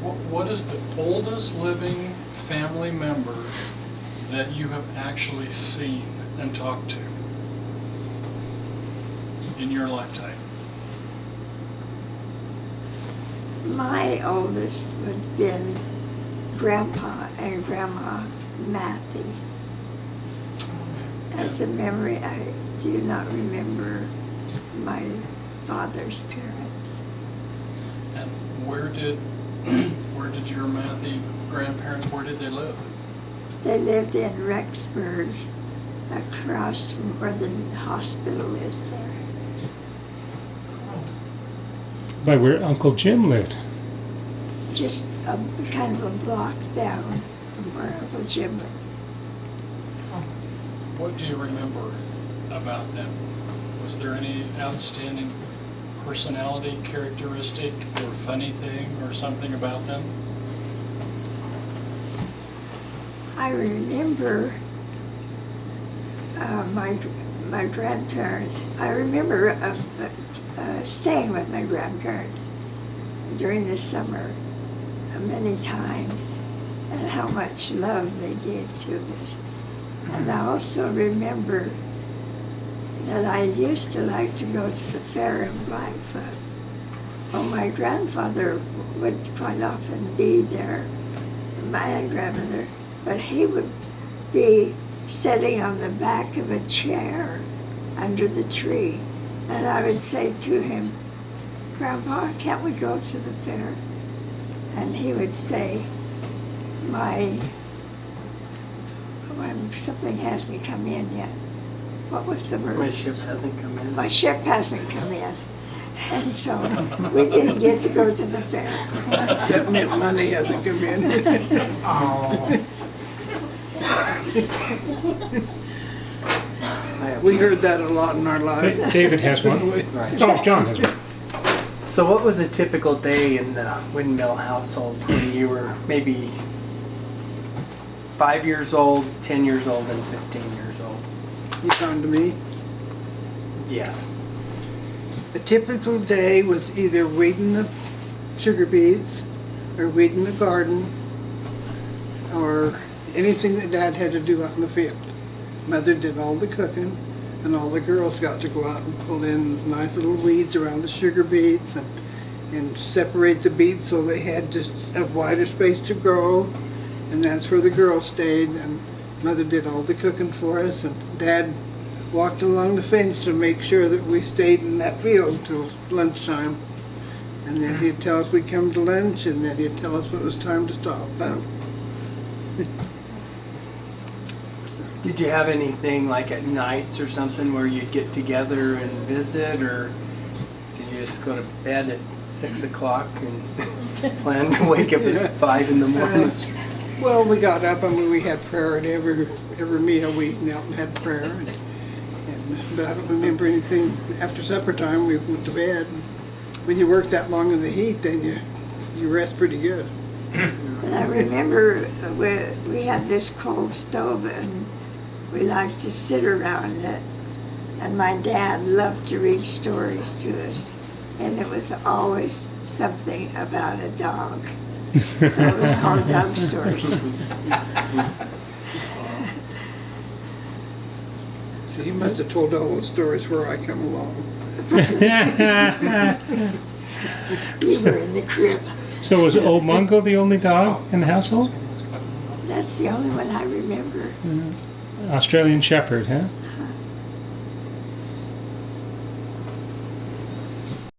What is the oldest living family member that you have actually seen and talked to in your lifetime? My oldest would have been Grandpa and Grandma Mathie. As a memory, I do not remember my father's parents. And where did your Mathie grandparents, where did they live? They lived in Rexburg, across from where the hospital is there. By where Uncle Jim lived. Just kind of a block down from where Uncle Jim lived. What do you remember about them? Was there any outstanding personality characteristic or funny thing or something about them? I remember my grandparents. I remember staying with my grandparents during the summer many times, and how much love they gave to it. And I also remember that I used to like to go to the fair in Blackfoot. Well, my grandfather would quite often be there, my grandmother, but he would be sitting on the back of a chair under the tree. And I would say to him, "Grandpa, can't we go to the fair?" And he would say, something hasn't come in yet. What was the word? My ship hasn't come in. My ship hasn't come in. And so we didn't get to go to the fair. That meant money hasn't come in. We heard that a lot in our lives. David has one. Right. Oh, John has one. So what was a typical day in the Winmill household when you were maybe 5 years old, 10 years old, and 15 years old? You talking to me? Yes. A typical day was either weeding the sugar beets or weeding the garden or anything that Dad had to do out in the field. Mother did all the cooking, and all the girls got to go out and pull in nice little weeds around the sugar beets and separate the beets so they had just a wider space to grow. And that's where the girls stayed, and Mother did all the cooking for us, and Dad walked along the fence to make sure that we stayed in that field till lunchtime. And then he'd tell us we'd come to lunch, and then he'd tell us when it was time to stop. Did you have anything like at nights or something where you'd get together and visit, or did you just go to bed at 6 o'clock and plan to wake up at 5 in the morning? Well, we got up, we had prayer at every meal. We knelt and had prayer. But I don't remember anything. After supper time, we went to bed. When you work that long in the heat, then you rest pretty good. And I remember we had this coal stove, and we liked to sit around it. And my dad loved to read stories to us. And it was always something about a dog. So it was called Dog Stories. So he must have told all those stories where I come along. We were in the crib. So was old Mungo the only dog in the household? That's the only one I remember. Australian Shepherd, huh?